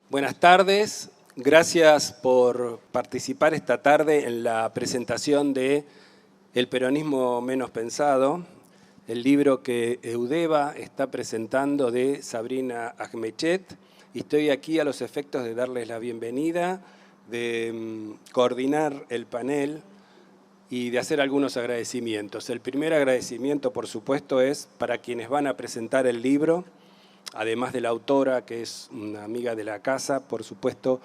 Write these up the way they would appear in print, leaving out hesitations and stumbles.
Buenas tardes, gracias por participar esta tarde en la presentación de El peronismo menos pensado, el libro que Eudeva está presentando de Sabrina Ahmechet. Y estoy aquí a los efectos de darles la bienvenida, de coordinar el panel y de hacer algunos agradecimientos. El primer agradecimiento, por supuesto, es para quienes van a presentar el libro, además de la autora, que es una amiga de la casa. Por supuesto,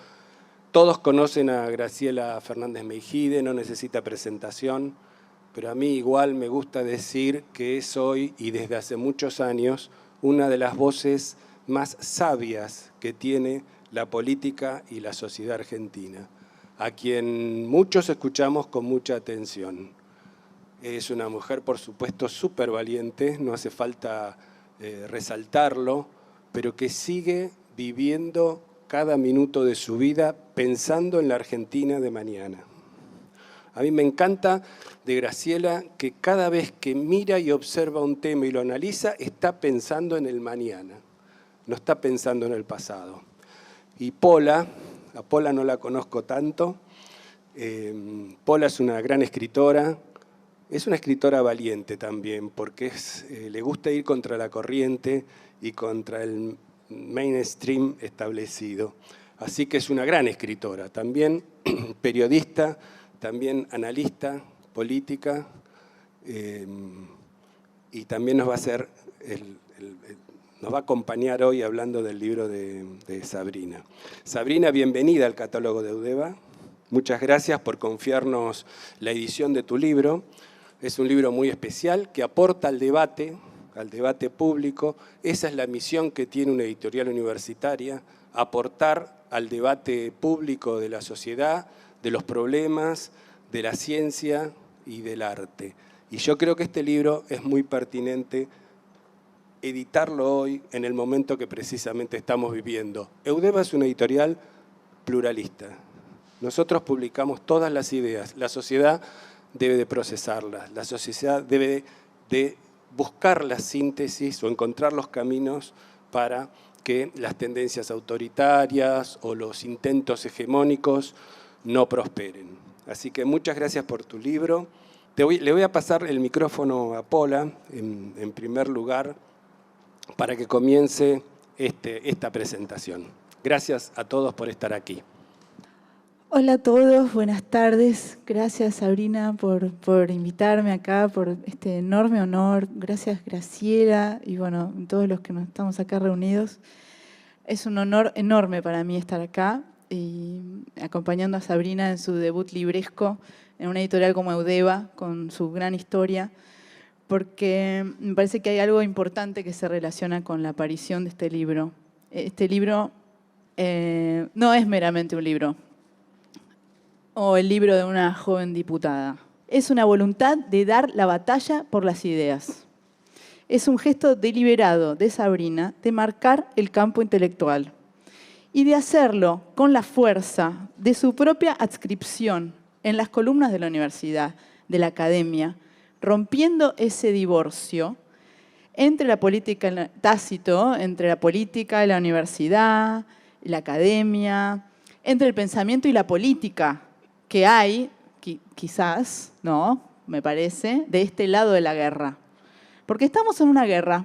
todos conocen a Graciela Fernández Meijide, no necesita presentación, pero a mí igual me gusta decir que soy, y desde hace muchos años, una de las voces más sabias que tiene la política y la sociedad argentina, a quien muchos escuchamos con mucha atención. Es una mujer, por supuesto, súper valiente, no hace falta resaltarlo, pero que sigue viviendo cada minuto de su vida pensando en la Argentina de mañana. A mí me encanta de Graciela que cada vez que mira y observa un tema y lo analiza, está pensando en el mañana, no está pensando en el pasado. Y Pola, a Pola no la conozco tanto, Pola es una gran escritora. Es una escritora valiente también, porque le gusta ir contra la corriente y contra el mainstream establecido. Así que es una gran escritora, también periodista, también analista política, y también nos va a acompañar hoy hablando del libro de Sabrina. Sabrina, bienvenida al catálogo de Eudeva. Muchas gracias por confiarnos la edición de tu libro. Es un libro muy especial que aporta al debate público. Esa es la misión que tiene una editorial universitaria, aportar al debate público de la sociedad, de los problemas, de la ciencia y del arte. Y yo creo que este libro es muy pertinente editarlo hoy, en el momento que precisamente estamos viviendo. Eudeva es una editorial pluralista. Nosotros publicamos todas las ideas. La sociedad debe de procesarlas, la sociedad debe de buscar la síntesis o encontrar los caminos para que las tendencias autoritarias o los intentos hegemónicos no prosperen. Así que muchas gracias por tu libro. Le voy a pasar el micrófono a Pola, en primer lugar, para que comience esta presentación. Gracias a todos por estar aquí. Hola a todos, buenas tardes. Gracias, Sabrina, por invitarme acá, por este enorme honor. Gracias, Graciela, y bueno, todos los que estamos acá reunidos. Es un honor enorme para mí estar acá y acompañando a Sabrina en su debut libresco en una editorial como Eudeva, con su gran historia, porque me parece que hay algo importante que se relaciona con la aparición de este libro. Este libro no es meramente un libro, o el libro de una joven diputada. Es una voluntad de dar la batalla por las ideas. Es un gesto deliberado de Sabrina de marcar el campo intelectual y de hacerlo con la fuerza de su propia adscripción en las columnas de la universidad, de la academia, rompiendo ese divorcio entre la política tácito, entre la política y la universidad, la academia, entre el pensamiento y la política, que hay, quizás, ¿no? Me parece, de este lado de la guerra. Porque estamos en una guerra.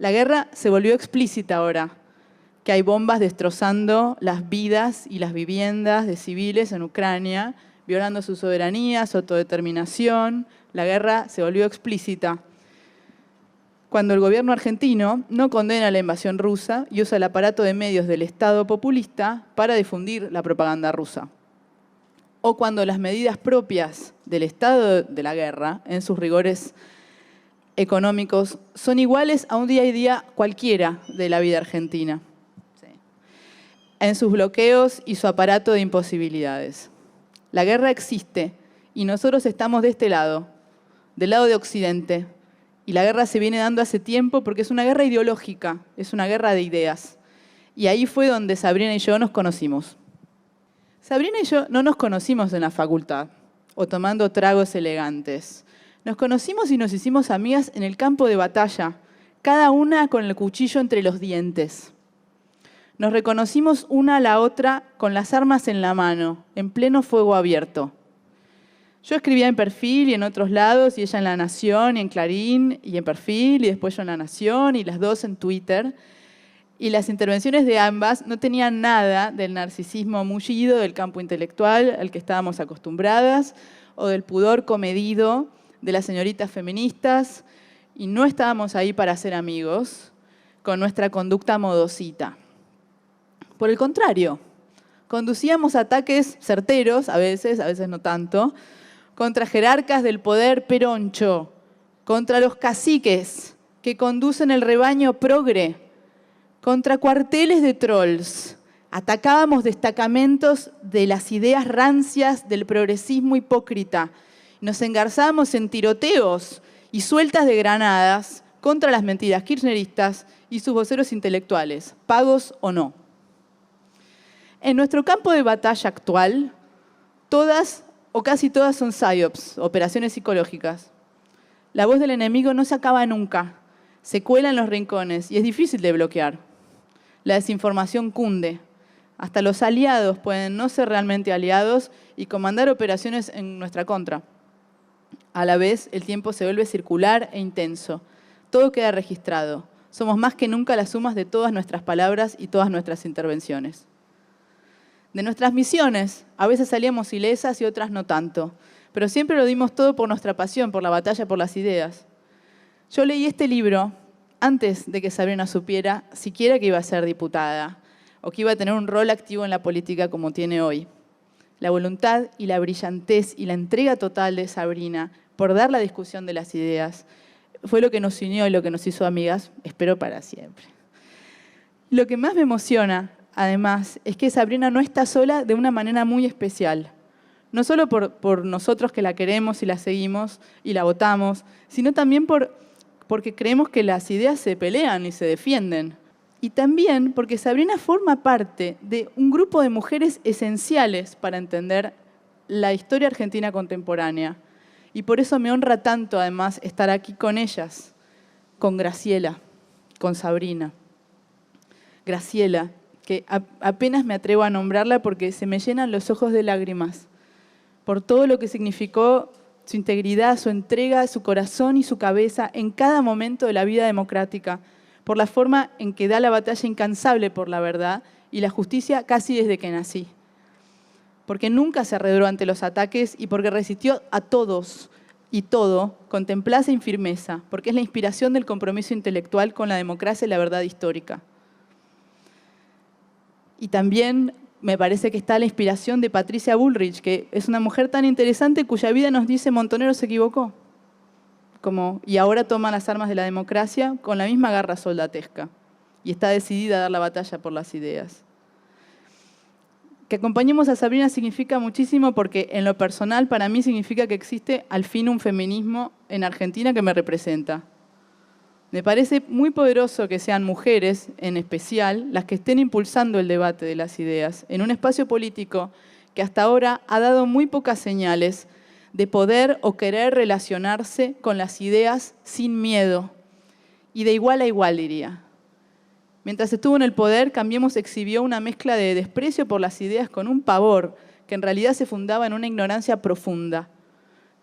La guerra se volvió explícita ahora, que hay bombas destrozando las vidas y las viviendas de civiles en Ucrania, violando su soberanía, su autodeterminación. La guerra se volvió explícita. Cuando el gobierno argentino no condena la invasión rusa y usa el aparato de medios del Estado populista para difundir la propaganda rusa. O cuando las medidas propias del estado de la guerra, en sus rigores económicos, son iguales a un día y día cualquiera de la vida argentina, sí, en sus bloqueos y su aparato de imposibilidades. La guerra existe y nosotros estamos de este lado, del lado de Occidente, y la guerra se viene dando hace tiempo porque es una guerra ideológica, es una guerra de ideas. Y ahí fue donde Sabrina y yo nos conocimos. Sabrina y yo no nos conocimos en la facultad o tomando tragos elegantes. Nos conocimos y nos hicimos amigas en el campo de batalla, cada una con el cuchillo entre los dientes. Nos reconocimos una a la otra con las armas en la mano, en pleno fuego abierto. Yo escribía en Perfil y en otros lados, y ella en La Nación y en Clarín, y en Perfil, y después yo en La Nación, y las dos en Twitter. Y las intervenciones de ambas no tenían nada del narcisismo mullido del campo intelectual al que estábamos acostumbradas, o del pudor comedido de las señoritas feministas, y no estábamos ahí para ser amigos, con nuestra conducta modosita. Por el contrario, conducíamos ataques certeros, a veces no tanto, contra jerarcas del poder peroncho, contra los caciques que conducen el rebaño progre, contra cuarteles de trolls. Atacábamos destacamentos de las ideas rancias del progresismo hipócrita. Nos engarzábamos en tiroteos y sueltas de granadas contra las mentiras kirchneristas y sus voceros intelectuales, pagos o no. En nuestro campo de batalla actual, todas o casi todas son psyops, operaciones psicológicas. La voz del enemigo no se acaba nunca, se cuela en los rincones y es difícil de bloquear. La desinformación cunde. Hasta los aliados pueden no ser realmente aliados y comandar operaciones en nuestra contra. A la vez, el tiempo se vuelve circular e intenso. Todo queda registrado. Somos más que nunca las sumas de todas nuestras palabras y todas nuestras intervenciones. De nuestras misiones, a veces salíamos ilesas y otras no tanto, pero siempre lo dimos todo por nuestra pasión, por la batalla por las ideas. Yo leí este libro antes de que Sabrina supiera siquiera que iba a ser diputada o que iba a tener un rol activo en la política como tiene hoy. La voluntad y la brillantez y la entrega total de Sabrina por dar la discusión de las ideas fue lo que nos unió y lo que nos hizo amigas, espero para siempre. Lo que más me emociona, además, es que Sabrina no está sola de una manera muy especial. No solo por nosotros que la queremos y la seguimos y la votamos, sino también porque creemos que las ideas se pelean y se defienden. Y también porque Sabrina forma parte de un grupo de mujeres esenciales para entender la historia argentina contemporánea. Y por eso me honra tanto, además, estar aquí con ellas, con Graciela, con Sabrina. Graciela, que apenas me atrevo a nombrarla porque se me llenan los ojos de lágrimas, por todo lo que significó su integridad, su entrega, su corazón y su cabeza en cada momento de la vida democrática, por la forma en que da la batalla incansable por la verdad y la justicia casi desde que nací. Porque nunca se arredró ante los ataques y porque resistió a todos y todo con templaza y firmeza, porque es la inspiración del compromiso intelectual con la democracia y la verdad histórica. Y también me parece que está la inspiración de Patricia Bullrich, que es una mujer tan interesante cuya vida nos dice Montonero se equivocó. Y ahora toma las armas de la democracia con la misma garra soldatesca y está decidida a dar la batalla por las ideas. Que acompañemos a Sabrina significa muchísimo porque en lo personal para mí significa que existe al fin un feminismo en Argentina que me representa. Me parece muy poderoso que sean mujeres, en especial, las que estén impulsando el debate de las ideas en un espacio político que hasta ahora ha dado muy pocas señales de poder o querer relacionarse con las ideas sin miedo y de igual a igual, diría. Mientras estuvo en el poder, Cambiemos exhibió una mezcla de desprecio por las ideas con un pavor que en realidad se fundaba en una ignorancia profunda,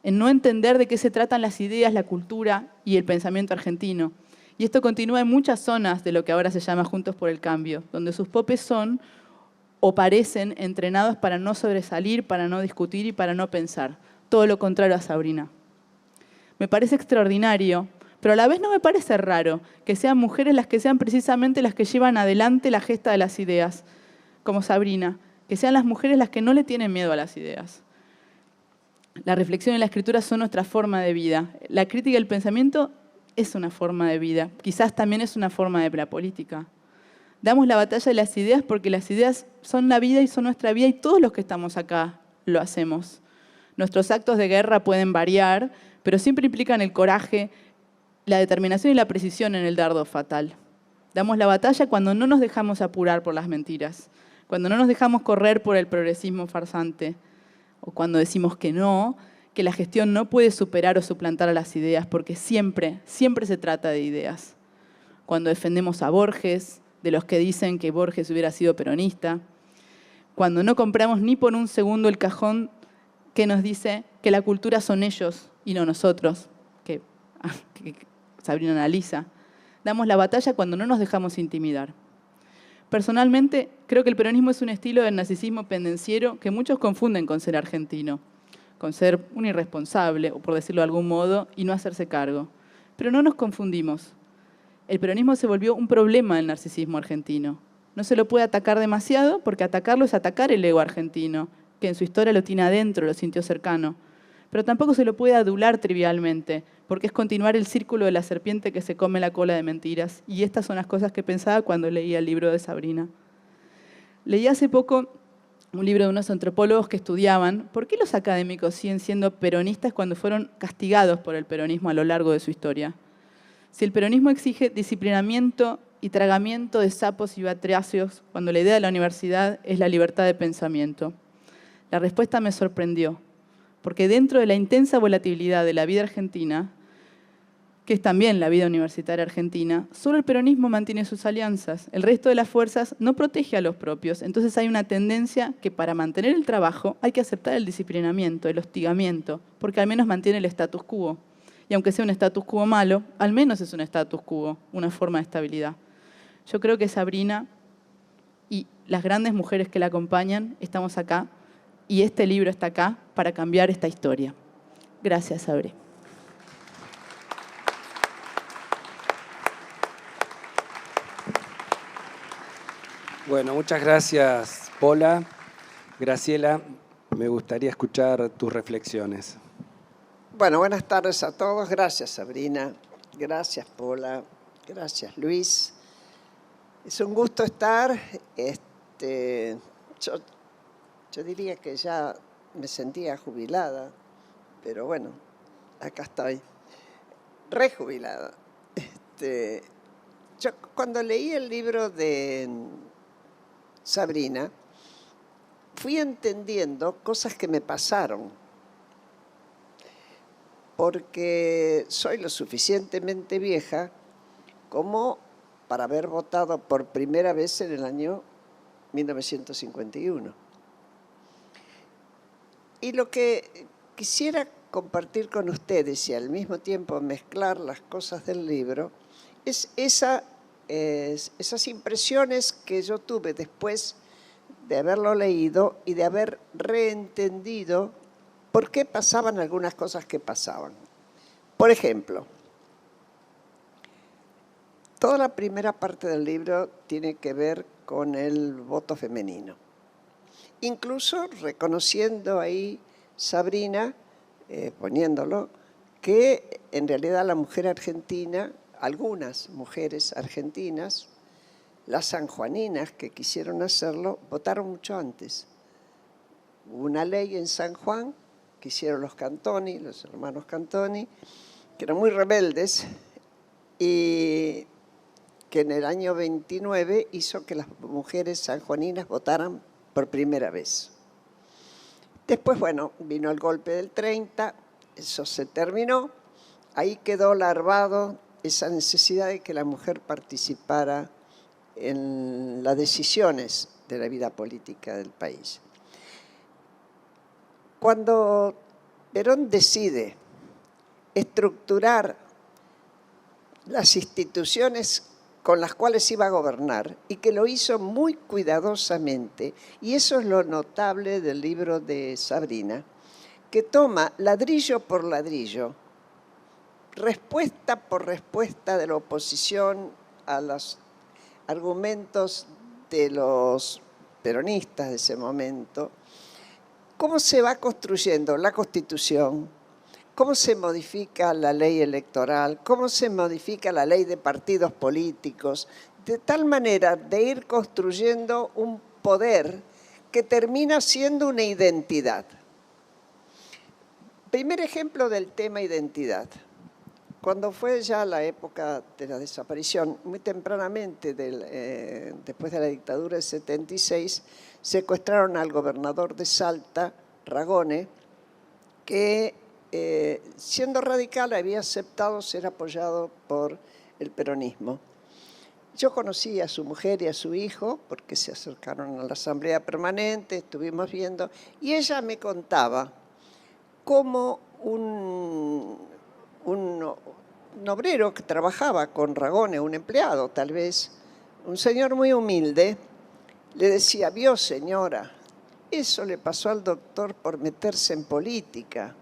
en no entender de qué se tratan las ideas, la cultura y el pensamiento argentino. Y esto continúa en muchas zonas de lo que ahora se llama Juntos por el Cambio, donde sus popes son o parecen entrenados para no sobresalir, para no discutir y para no pensar. Todo lo contrario a Sabrina. Me parece extraordinario, pero a la vez no me parece raro que sean mujeres las que sean precisamente las que llevan adelante la gesta de las ideas, como Sabrina, que sean las mujeres las que no le tienen miedo a las ideas. La reflexión y la escritura son nuestra forma de vida. La crítica y el pensamiento es una forma de vida. Quizás también es una forma de la política. Damos la batalla de las ideas porque las ideas son la vida y son nuestra vida y todos los que estamos acá lo hacemos. Nuestros actos de guerra pueden variar, pero siempre implican el coraje, la determinación y la precisión en el dardo fatal. Damos la batalla cuando no nos dejamos apurar por las mentiras, cuando no nos dejamos correr por el progresismo farsante, o cuando decimos que no, que la gestión no puede superar o suplantar a las ideas, porque siempre, siempre se trata de ideas. Cuando defendemos a Borges, de los que dicen que Borges hubiera sido peronista, cuando no compramos ni por un segundo el cajón que nos dice que la cultura son ellos y no nosotros, que Sabrina analiza, damos la batalla cuando no nos dejamos intimidar. Personalmente, creo que el peronismo es un estilo del narcisismo pendenciero que muchos confunden con ser argentino, con ser un irresponsable, o por decirlo de algún modo, y no hacerse cargo. Pero no nos confundimos. El peronismo se volvió un problema del narcisismo argentino. No se lo puede atacar demasiado porque atacarlo es atacar el ego argentino, que en su historia lo tiene adentro, lo sintió cercano. Pero tampoco se lo puede adular trivialmente, porque es continuar el círculo de la serpiente que se come la cola de mentiras. Y estas son las cosas que pensaba cuando leía el libro de Sabrina. Leí hace poco un libro de unos antropólogos que estudiaban por qué los académicos siguen siendo peronistas cuando fueron castigados por el peronismo a lo largo de su historia. Si el peronismo exige disciplinamiento y tragamiento de sapos y batracios, cuando la idea de la universidad es la libertad de pensamiento. La respuesta me sorprendió, porque dentro de la intensa volatilidad de la vida argentina, que es también la vida universitaria argentina, solo el peronismo mantiene sus alianzas. El resto de las fuerzas no protege a los propios. Entonces hay una tendencia que para mantener el trabajo hay que aceptar el disciplinamiento, el hostigamiento, porque al menos mantiene el status quo. Y aunque sea un status quo malo, al menos es un status quo, una forma de estabilidad. Yo creo que Sabrina y las grandes mujeres que la acompañan estamos acá, y este libro está acá para cambiar esta historia. Gracias, Sabri. Bueno, muchas gracias, Pola. Graciela, me gustaría escuchar tus reflexiones. Bueno, buenas tardes a todos. Gracias, Sabrina. Gracias, Pola. Gracias, Luis. Es un gusto estar. Yo diría que ya me sentía jubilada, pero bueno, acá estoy, rejubilada. Yo cuando leí el libro de Sabrina, fui entendiendo cosas que me pasaron, porque soy lo suficientemente vieja como para haber votado por primera vez en el año 1951. Y lo que quisiera compartir con ustedes y al mismo tiempo mezclar las cosas del libro es esas impresiones que yo tuve después de haberlo leído y de haber reentendido por qué pasaban algunas cosas que pasaban. Por ejemplo, toda la primera parte del libro tiene que ver con el voto femenino. Incluso reconociendo ahí Sabrina, poniéndolo, que en realidad la mujer argentina, algunas mujeres argentinas, las sanjuaninas que quisieron hacerlo, votaron mucho antes. Hubo una ley en San Juan que hicieron los Cantoni, los hermanos Cantoni, que eran muy rebeldes y que en el año 29 hizo que las mujeres sanjuaninas votaran por primera vez. Después, bueno, vino el golpe del 30, eso se terminó, ahí quedó larvado esa necesidad de que la mujer participara en las decisiones de la vida política del país. Cuando Perón decide estructurar las instituciones con las cuales iba a gobernar y que lo hizo muy cuidadosamente, y eso es lo notable del libro de Sabrina, que toma ladrillo por ladrillo, respuesta por respuesta de la oposición a los argumentos de los peronistas de ese momento, cómo se va construyendo la Constitución, cómo se modifica la ley electoral, cómo se modifica la ley de partidos políticos, de tal manera de ir construyendo un poder que termina siendo una identidad. Primer ejemplo del tema identidad. Cuando fue ya la época de la desaparición, muy tempranamente, después de la dictadura del 76, secuestraron al gobernador de Salta, Ragone, que siendo radical había aceptado ser apoyado por el peronismo. Yo conocí a su mujer y a su hijo porque se acercaron a la asamblea permanente, estuvimos viendo, y ella me contaba cómo un obrero que trabajaba con Ragone, un empleado tal vez, un señor muy humilde, le decía: vio señora, eso le pasó al doctor por meterse en política.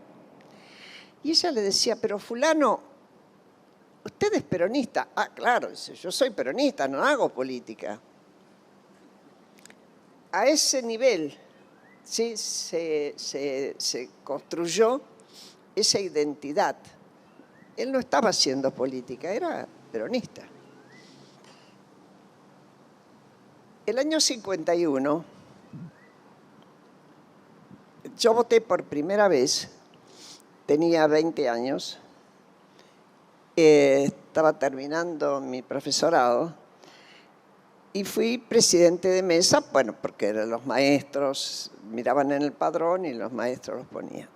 Y ella le decía: pero fulano, usted es peronista. Ah, claro, dice, yo soy peronista, no hago política. A ese nivel, ¿sí? se construyó esa identidad. Él no estaba haciendo política, era peronista. El año 51, yo voté por primera vez, tenía 20 años, estaba terminando mi profesorado y fui presidente de mesa, bueno, porque los maestros miraban en el padrón y los maestros los ponían.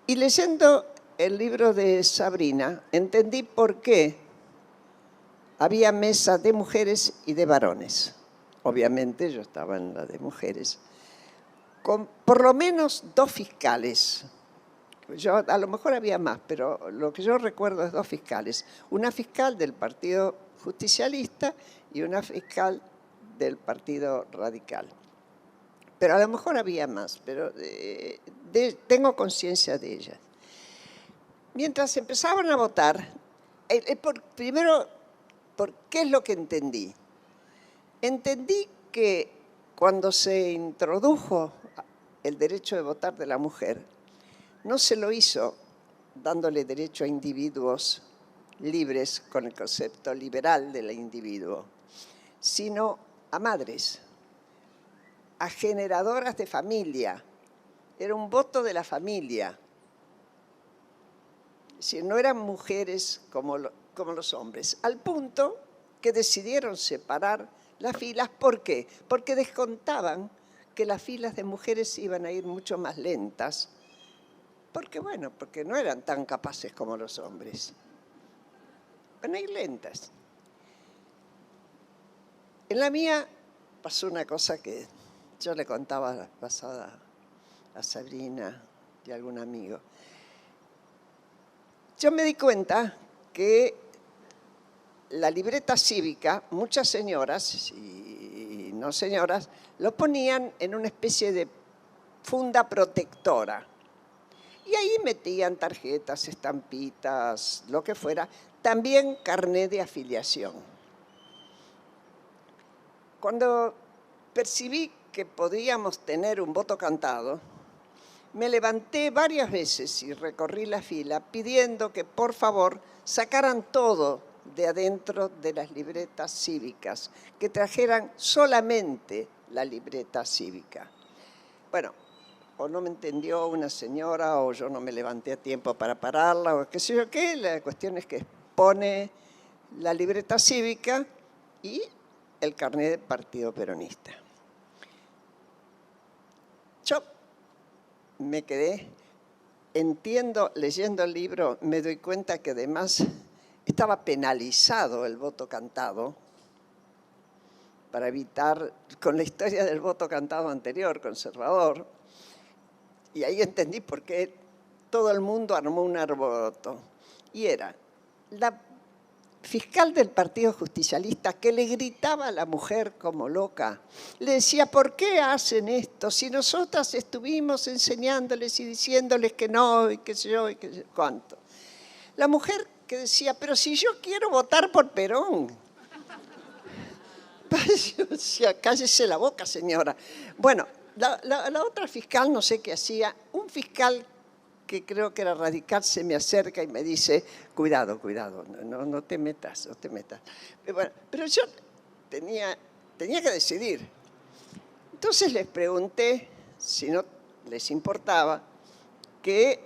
Y leyendo el libro de Sabrina, entendí por qué había mesa de mujeres y de varones. Obviamente yo estaba en la de mujeres. Con por lo menos 2 fiscales. A lo mejor había más, pero lo que yo recuerdo es 2 fiscales. Una fiscal del Partido Justicialista y una fiscal del Partido Radical. Pero a lo mejor había más, pero tengo conciencia de ellas. Mientras empezaban a votar, primero, ¿qué es lo que entendí? Entendí que cuando se introdujo el derecho de votar de la mujer, no se lo hizo dándole derecho a individuos libres con el concepto liberal del individuo, sino a madres, a generadoras de familia. Era un voto de la familia. Es decir, no eran mujeres como los hombres, al punto que decidieron separar las filas. ¿Por qué? Porque descontaban que las filas de mujeres iban a ir mucho más lentas, porque no eran tan capaces como los hombres. Van a ir lentas. En la mía pasó una cosa que yo le contaba la pasada a Sabrina y a algún amigo. Yo me di cuenta que la libreta cívica, muchas señoras y no señoras, lo ponían en una especie de funda protectora. Y ahí metían tarjetas, estampitas, lo que fuera, también carné de afiliación. Cuando percibí que podíamos tener un voto cantado, me levanté varias veces y recorrí la fila pidiendo que por favor sacaran todo de adentro de las libretas cívicas, que trajeran solamente la libreta cívica. Bueno, o no me entendió una señora, o yo no me levanté a tiempo para pararla, o qué sé yo qué. La cuestión es que pone la libreta cívica y el carnet del Partido Peronista. Yo me quedé, entiendo, leyendo el libro, me doy cuenta que además estaba penalizado el voto cantado para evitar, con la historia del voto cantado anterior, conservador, y ahí entendí por qué todo el mundo armó un alboroto. Y era la fiscal del Partido Justicialista que le gritaba a la mujer como loca. Le decía: ¿por qué hacen esto? Si nosotras estuvimos enseñándoles y diciéndoles que no, y qué sé yo, y qué sé cuánto. La mujer que decía: pero si yo quiero votar por Perón. Yo decía: cállese la boca, señora. Bueno, la otra fiscal no sé qué hacía. Un fiscal que creo que era radical se me acerca y me dice: cuidado, cuidado, no te metas, no te metas. Pero yo tenía que decidir. Entonces les pregunté si no les importaba que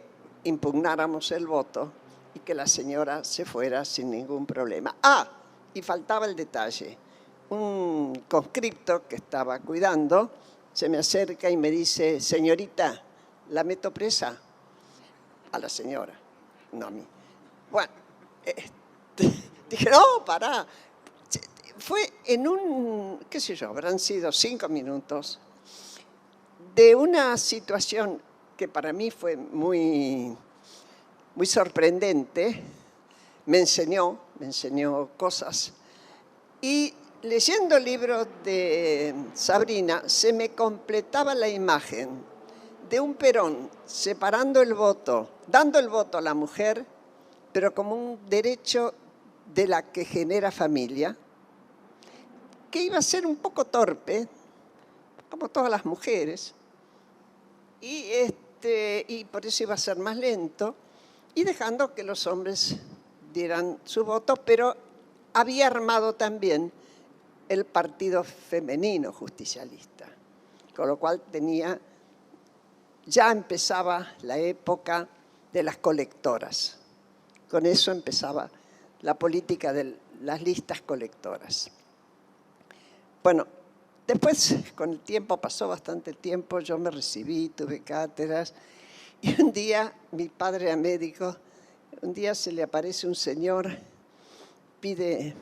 impugnáramos el voto y que la señora se fuera sin ningún problema. Ah, y faltaba el detalle. Un conscripto que estaba cuidando se me acerca y me dice: señorita, ¿la meto presa? A la señora, no a mí. Bueno, Dije, no, pará. Fue en un, qué sé yo, habrán sido 5 minutos de una situación que para mí fue muy, muy sorprendente. Me enseñó cosas. Y leyendo el libro de Sabrina, se me completaba la imagen de un Perón separando el voto, dando el voto a la mujer, pero como un derecho de la que genera familia, que iba a ser un poco torpe, como todas las mujeres, y por eso iba a ser más lento, y dejando que los hombres dieran su voto, pero había armado también el partido femenino justicialista, con lo cual ya empezaba la época de las colectoras. Con eso empezaba la política de las listas colectoras. Bueno, después, con el tiempo, pasó bastante tiempo, yo me recibí, tuve cátedras, y un día, mi padre era médico, un día se le aparece un señor, pide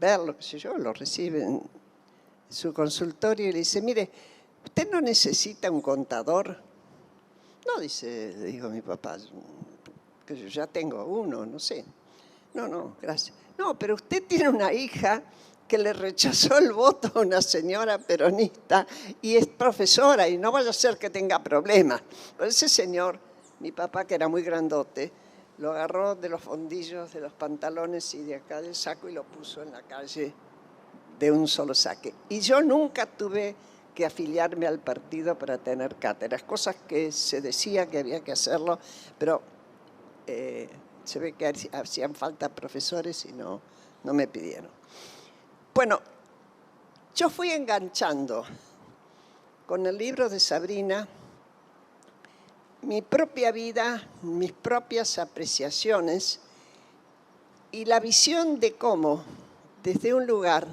verlo, qué sé yo, lo recibe en su consultorio y le dice, mire, ¿usted no necesita un contador? No, dijo mi papá, que yo ya tengo uno, no sé. No, gracias. No, pero usted tiene una hija que le rechazó el voto a una señora peronista y es profesora y no vaya a ser que tenga problemas. Pero ese señor, mi papá, que era muy grandote, lo agarró de los fondillos de los pantalones y de acá del saco y lo puso en la calle de un solo saque. Y yo nunca tuve que afiliarme al partido para tener cátedras, cosas que se decía que había que hacerlo, pero se ve que hacían falta profesores y no me pidieron. Bueno, yo fui enganchando con el libro de Sabrina mi propia vida, mis propias apreciaciones y la visión de cómo, desde un lugar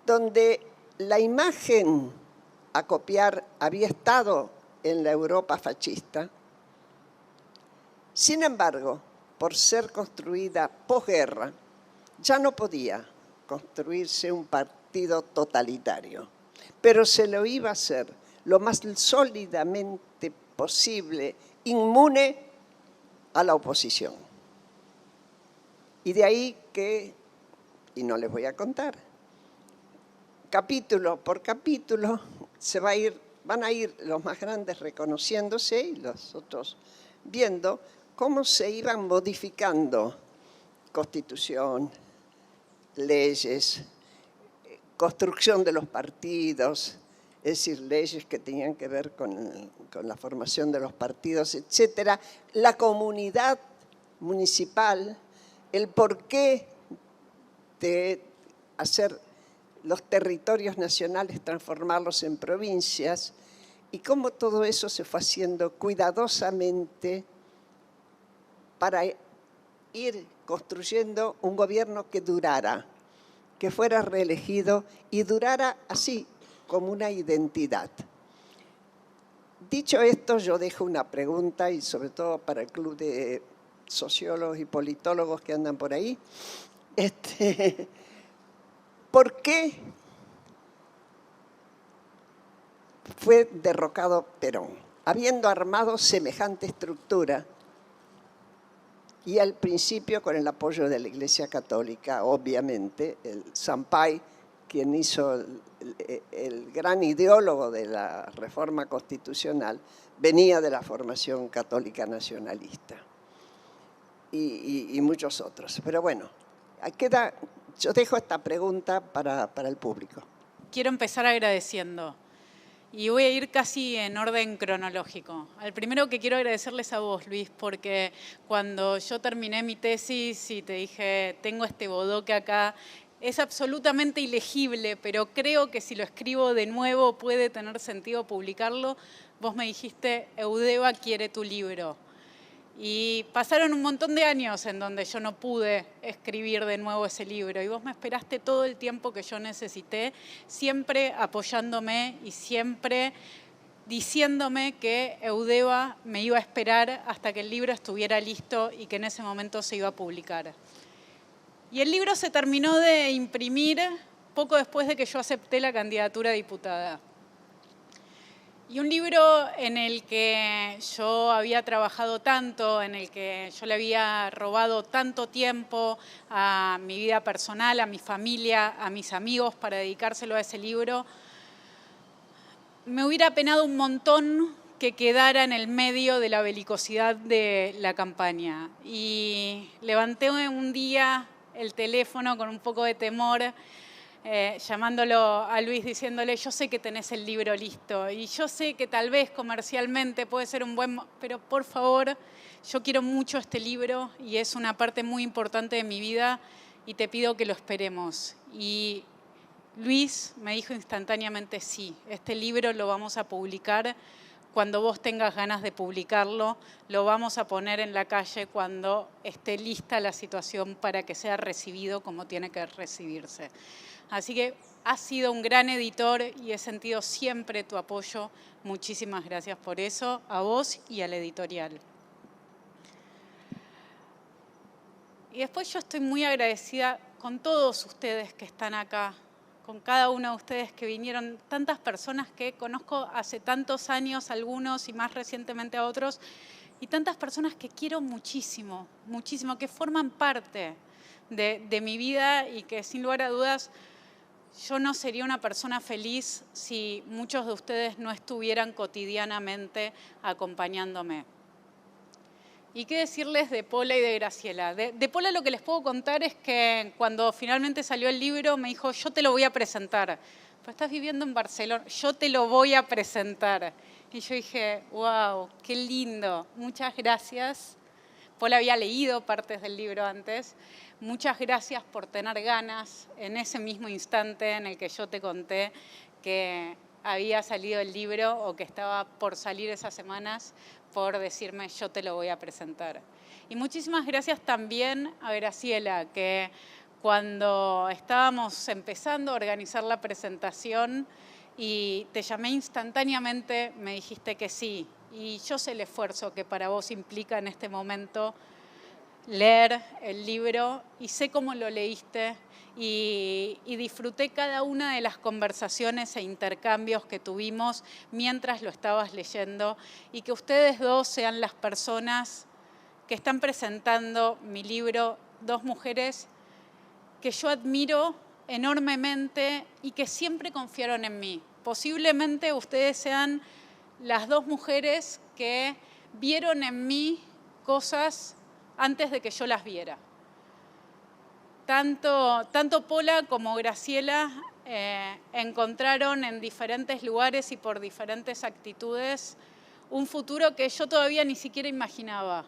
donde la imagen a copiar había estado en la Europa fascista, sin embargo, por ser construida posguerra, ya no podía construirse un partido totalitario, pero se lo iba a hacer lo más sólidamente posible, inmune a la oposición. Y de ahí que, y no les voy a contar, capítulo por capítulo van a ir los más grandes reconociéndose y los otros viendo cómo se iban modificando constitución, leyes, construcción de los partidos, es decir, leyes que tenían que ver con la formación de los partidos, etcétera, la comunidad municipal, el porqué de hacer los territorios nacionales, transformarlos en provincias, y cómo todo eso se fue haciendo cuidadosamente para ir construyendo un gobierno que durara, que fuera reelegido y durara así, como una identidad. Dicho esto, yo dejo una pregunta, y sobre todo para el club de sociólogos y politólogos que andan por ahí. ¿Por qué fue derrocado Perón, habiendo armado semejante estructura y al principio con el apoyo de la Iglesia Católica, obviamente, el Sampaio, quien hizo el gran ideólogo de la reforma constitucional, venía de la formación católica nacionalista y muchos otros. Pero bueno, yo dejo esta pregunta para el público. Quiero empezar agradeciendo. Y voy a ir casi en orden cronológico. Al primero que quiero agradecerles a vos, Luis, porque cuando yo terminé mi tesis y te dije, tengo este bodoque acá, es absolutamente ilegible, pero creo que si lo escribo de nuevo puede tener sentido publicarlo, vos me dijiste, Eudeva quiere tu libro. Y pasaron un montón de años en donde yo no pude escribir de nuevo ese libro y vos me esperaste todo el tiempo que yo necesité, siempre apoyándome y siempre diciéndome que Eudeva me iba a esperar hasta que el libro estuviera listo y que en ese momento se iba a publicar. Y el libro se terminó de imprimir poco después de que yo acepté la candidatura a diputada. Y un libro en el que yo había trabajado tanto, en el que yo le había robado tanto tiempo a mi vida personal, a mi familia, a mis amigos para dedicárselo a ese libro, me hubiera penado un montón que quedara en el medio de la belicosidad de la campaña. Y levanté un día el teléfono con un poco de temor, llamándolo a Luis, diciéndole, yo sé que tenés el libro listo y yo sé que tal vez comercialmente puede ser un buen... pero por favor, yo quiero mucho este libro y es una parte muy importante de mi vida y te pido que lo esperemos. Y Luis me dijo instantáneamente, sí, este libro lo vamos a publicar cuando vos tengas ganas de publicarlo, lo vamos a poner en la calle cuando esté lista la situación para que sea recibido como tiene que recibirse. Así que has sido un gran editor y he sentido siempre tu apoyo. Muchísimas gracias por eso, a vos y al editorial. Y después yo estoy muy agradecida con todos ustedes que están acá, con cada uno de ustedes que vinieron, tantas personas que conozco hace tantos años, algunos y más recientemente a otros, y tantas personas que quiero muchísimo, muchísimo, que forman parte de mi vida y que sin lugar a dudas yo no sería una persona feliz si muchos de ustedes no estuvieran cotidianamente acompañándome. ¿Y qué decirles de Pola y de Graciela? De Pola lo que les puedo contar es que cuando finalmente salió el libro me dijo, yo te lo voy a presentar. Pero estás viviendo en Barcelona, yo te lo voy a presentar. Y yo dije, wow, qué lindo, muchas gracias. Pola había leído partes del libro antes. Muchas gracias por tener ganas en ese mismo instante en el que yo te conté que había salido el libro o que estaba por salir esas semanas, por decirme yo te lo voy a presentar. Y muchísimas gracias también a Graciela, que cuando estábamos empezando a organizar la presentación y te llamé instantáneamente, me dijiste que sí. Y yo sé el esfuerzo que para vos implica en este momento leer el libro y sé cómo lo leíste y disfruté cada una de las conversaciones e intercambios que tuvimos mientras lo estabas leyendo y que ustedes dos sean las personas que están presentando mi libro, dos mujeres que yo admiro enormemente y que siempre confiaron en mí. Posiblemente ustedes sean las dos mujeres que vieron en mí cosas antes de que yo las viera. Tanto Pola como Graciela encontraron en diferentes lugares y por diferentes actitudes un futuro que yo todavía ni siquiera imaginaba.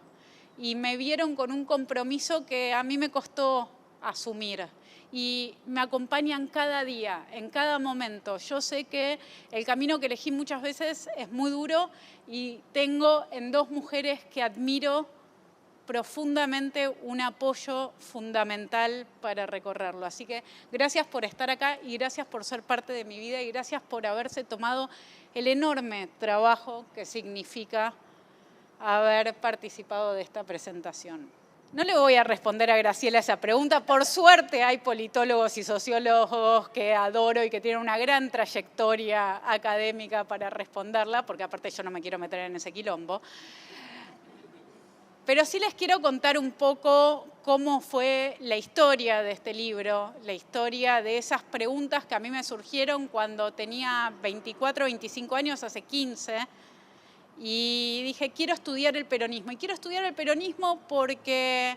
Y me vieron con un compromiso que a mí me costó asumir. Y me acompañan cada día, en cada momento. Yo sé que el camino que elegí muchas veces es muy duro y tengo en dos mujeres que admiro profundamente un apoyo fundamental para recorrerlo. Así que gracias por estar acá y gracias por ser parte de mi vida y gracias por haberse tomado el enorme trabajo que significa haber participado de esta presentación. No le voy a responder a Graciela esa pregunta. Por suerte hay politólogos y sociólogos que adoro y que tienen una gran trayectoria académica para responderla, porque aparte yo no me quiero meter en ese quilombo. Pero sí les quiero contar un poco cómo fue la historia de este libro, la historia de esas preguntas que a mí me surgieron cuando tenía 24, 25 años, hace 15, y dije, quiero estudiar el peronismo. Y quiero estudiar el peronismo porque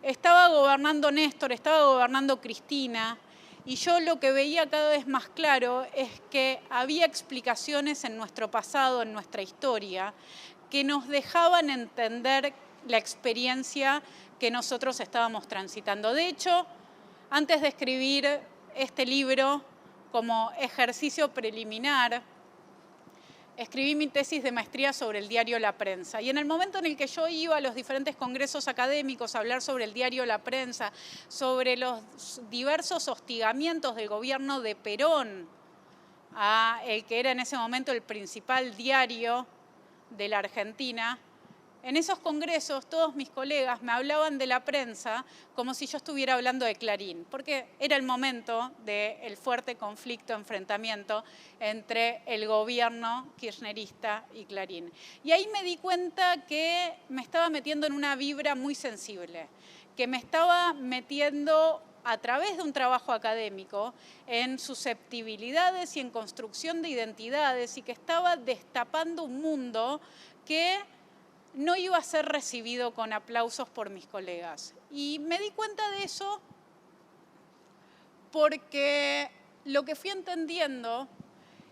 estaba gobernando Néstor, estaba gobernando Cristina, y yo lo que veía cada vez más claro es que había explicaciones en nuestro pasado, en nuestra historia, que nos dejaban entender la experiencia que nosotros estábamos transitando. De hecho, antes de escribir este libro, como ejercicio preliminar, escribí mi tesis de maestría sobre el diario La Prensa. Y en el momento en el que yo iba a los diferentes congresos académicos a hablar sobre el diario La Prensa, sobre los diversos hostigamientos del gobierno de Perón a el que era en ese momento el principal diario de la Argentina, en esos congresos todos mis colegas me hablaban de la prensa como si yo estuviera hablando de Clarín, porque era el momento del fuerte conflicto, enfrentamiento entre el gobierno kirchnerista y Clarín. Y ahí me di cuenta que me estaba metiendo en una vibra muy sensible, que me estaba metiendo a través de un trabajo académico en susceptibilidades y en construcción de identidades, y que estaba destapando un mundo que no iba a ser recibido con aplausos por mis colegas. Y me di cuenta de eso porque lo que fui entendiendo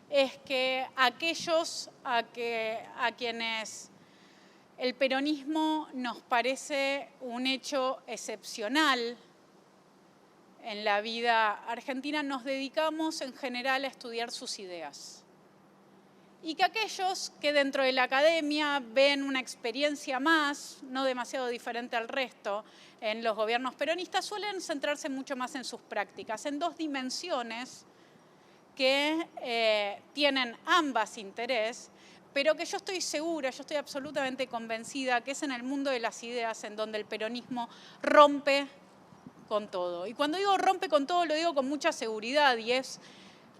es que aquellos a quienes el peronismo nos parece un hecho excepcional en la vida argentina, nos dedicamos en general a estudiar sus ideas. Y que aquellos que dentro de la academia ven una experiencia más, no demasiado diferente al resto, en los gobiernos peronistas, suelen centrarse mucho más en sus prácticas, en dos dimensiones que tienen ambas interés, pero que yo estoy segura, yo estoy absolutamente convencida que es en el mundo de las ideas en donde el peronismo rompe con todo. Y cuando digo rompe con todo, lo digo con mucha seguridad, y es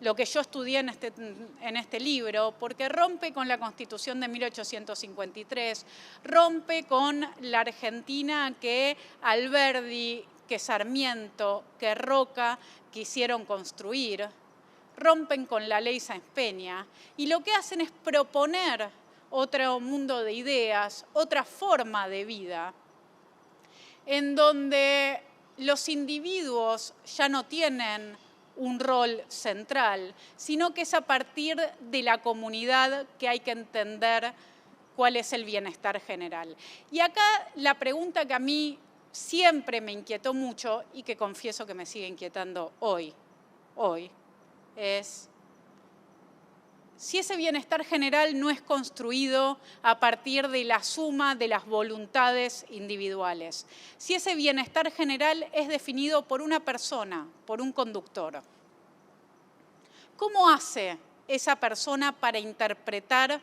lo que yo estudié en este libro, porque rompe con la Constitución de 1853, rompe con la Argentina que Alberdi, que Sarmiento, que Roca quisieron construir, rompen con la ley Sáenz Peña, y lo que hacen es proponer otro mundo de ideas, otra forma de vida, en donde los individuos ya no tienen un rol central, sino que es a partir de la comunidad que hay que entender cuál es el bienestar general. Y acá la pregunta que a mí siempre me inquietó mucho y que confieso que me sigue inquietando hoy, es si ese bienestar general no es construido a partir de la suma de las voluntades individuales, si ese bienestar general es definido por una persona, por un conductor. ¿Cómo hace esa persona para interpretar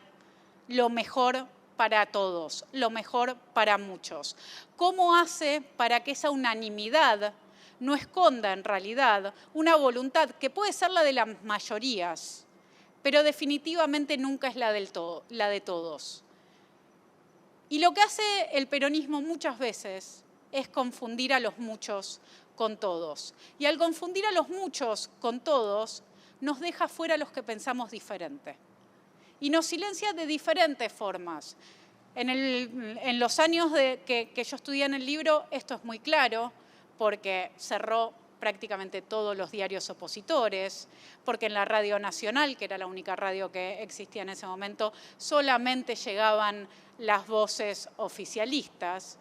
lo mejor para todos, lo mejor para muchos? ¿Cómo hace para que esa unanimidad no esconda en realidad una voluntad que puede ser la de las mayorías, pero definitivamente nunca es la de todos? Y lo que hace el peronismo muchas veces es confundir a los muchos con todos. Y al confundir a los muchos con todos, nos deja fuera a los que pensamos diferente. Y nos silencia de diferentes formas. En los años que yo estudié en el libro, esto es muy claro, porque cerró prácticamente todos los diarios opositores, porque en la Radio Nacional, que era la única radio que existía en ese momento, solamente llegaban las voces oficialistas,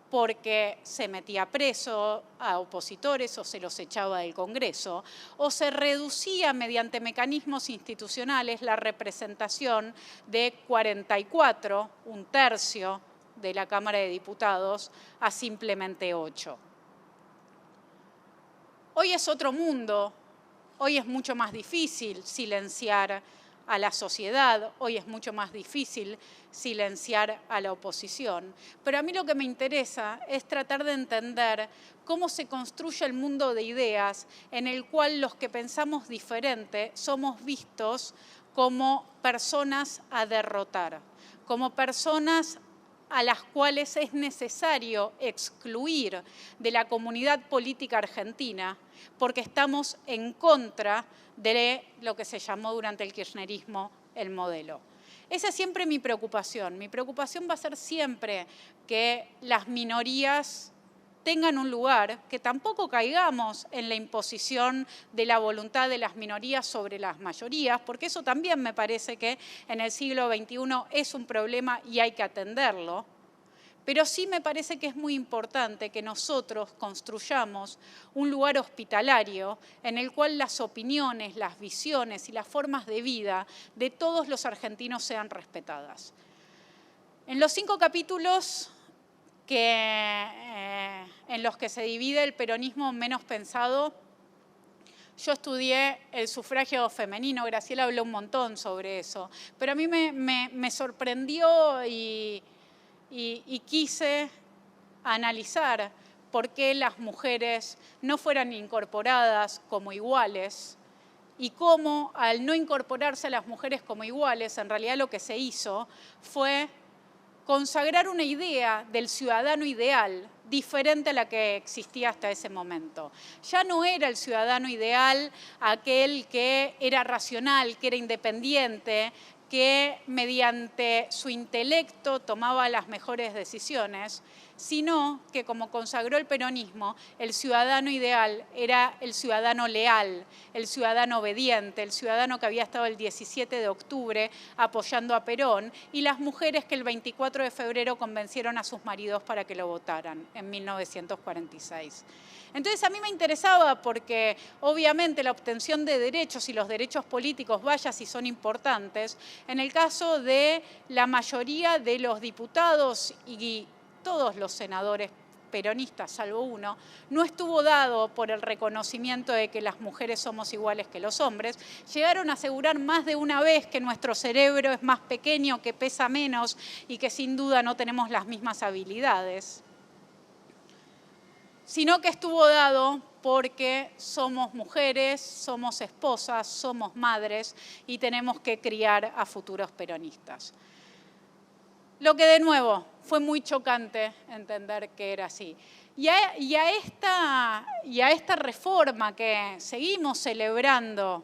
porque se metía preso a opositores o se los echaba del Congreso, o se reducía mediante mecanismos institucionales la representación de 44, un tercio de la Cámara de Diputados, a simplemente 8. Hoy es otro mundo, hoy es mucho más difícil silenciar a la sociedad, hoy es mucho más difícil silenciar a la oposición. Pero a mí lo que me interesa es tratar de entender cómo se construye el mundo de ideas en el cual los que pensamos diferente somos vistos como personas a derrotar, como personas a las cuales es necesario excluir de la comunidad política argentina porque estamos en contra de lo que se llamó durante el kirchnerismo el modelo. Esa es siempre mi preocupación. Mi preocupación va a ser siempre que las minorías tengan un lugar, que tampoco caigamos en la imposición de la voluntad de las minorías sobre las mayorías, porque eso también me parece que en el siglo XXI es un problema y hay que atenderlo. Pero sí me parece que es muy importante que nosotros construyamos un lugar hospitalario en el cual las opiniones, las visiones y las formas de vida de todos los argentinos sean respetadas. En los 5 capítulos en los que se divide el peronismo menos pensado, yo estudié el sufragio femenino. Graciela habló un montón sobre eso, pero a mí me sorprendió y y quise analizar por qué las mujeres no fueran incorporadas como iguales y cómo al no incorporarse a las mujeres como iguales, en realidad lo que se hizo fue consagrar una idea del ciudadano ideal diferente a la que existía hasta ese momento. Ya no era el ciudadano ideal aquel que era racional, que era independiente, que mediante su intelecto tomaba las mejores decisiones, sino que, como consagró el peronismo, el ciudadano ideal era el ciudadano leal, el ciudadano obediente, el ciudadano que había estado el 17 de octubre apoyando a Perón, y las mujeres que el 24 de febrero convencieron a sus maridos para que lo votaran en 1946. Entonces a mí me interesaba porque obviamente la obtención de derechos y los derechos políticos, vaya si son importantes, en el caso de la mayoría de los diputados y todos los senadores peronistas, salvo uno, no estuvo dado por el reconocimiento de que las mujeres somos iguales que los hombres. Llegaron a asegurar más de una vez que nuestro cerebro es más pequeño, que pesa menos y que sin duda no tenemos las mismas habilidades, sino que estuvo dado porque somos mujeres, somos esposas, somos madres y tenemos que criar a futuros peronistas. Lo que de nuevo fue muy chocante entender que era así. Y a esta reforma que seguimos celebrando,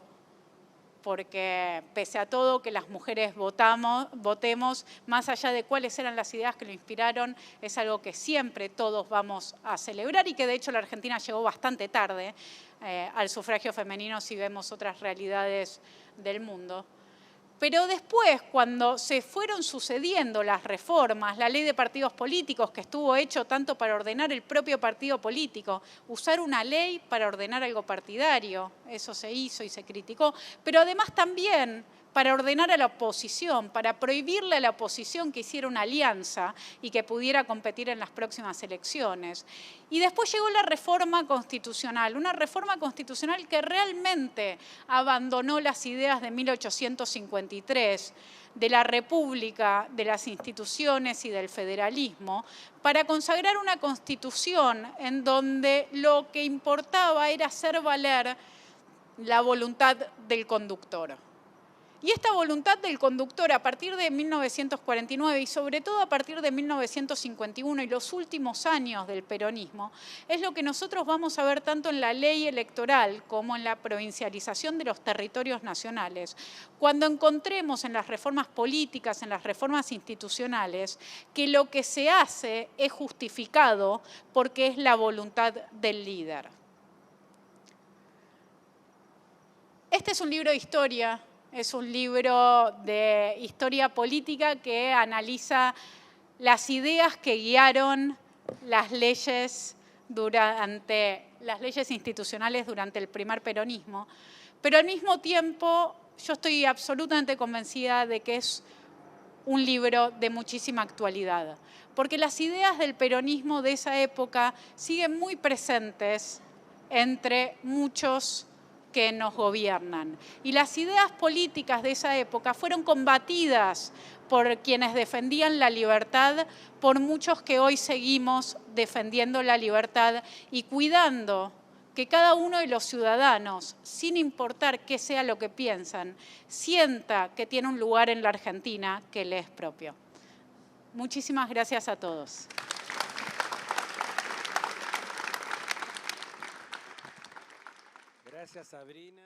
porque pese a todo que las mujeres votemos, más allá de cuáles eran las ideas que lo inspiraron, es algo que siempre todos vamos a celebrar y que de hecho la Argentina llegó bastante tarde al sufragio femenino si vemos otras realidades del mundo. Pero después, cuando se fueron sucediendo las reformas, la ley de partidos políticos, que estuvo hecho tanto para ordenar el propio partido político, usar una ley para ordenar algo partidario, eso se hizo y se criticó, pero además también para ordenar a la oposición, para prohibirle a la oposición que hiciera una alianza y que pudiera competir en las próximas elecciones. Y después llegó la reforma constitucional, una reforma constitucional que realmente abandonó las ideas de 1853, de la república, de las instituciones y del federalismo, para consagrar una constitución en donde lo que importaba era hacer valer la voluntad del conductor. Y esta voluntad del conductor a partir de 1949 y sobre todo a partir de 1951 y los últimos años del peronismo es lo que nosotros vamos a ver tanto en la ley electoral como en la provincialización de los territorios nacionales. Cuando encontremos en las reformas políticas, en las reformas institucionales, que lo que se hace es justificado porque es la voluntad del líder. Este es un libro de historia. Es un libro de historia política que analiza las ideas que guiaron las leyes institucionales durante el primer peronismo. Pero al mismo tiempo, yo estoy absolutamente convencida de que es un libro de muchísima actualidad, porque las ideas del peronismo de esa época siguen muy presentes entre muchos que nos gobiernan. Y las ideas políticas de esa época fueron combatidas por quienes defendían la libertad, por muchos que hoy seguimos defendiendo la libertad y cuidando que cada uno de los ciudadanos, sin importar qué sea lo que piensan, sienta que tiene un lugar en la Argentina que le es propio. Muchísimas gracias a todos. Gracias, Sabrina.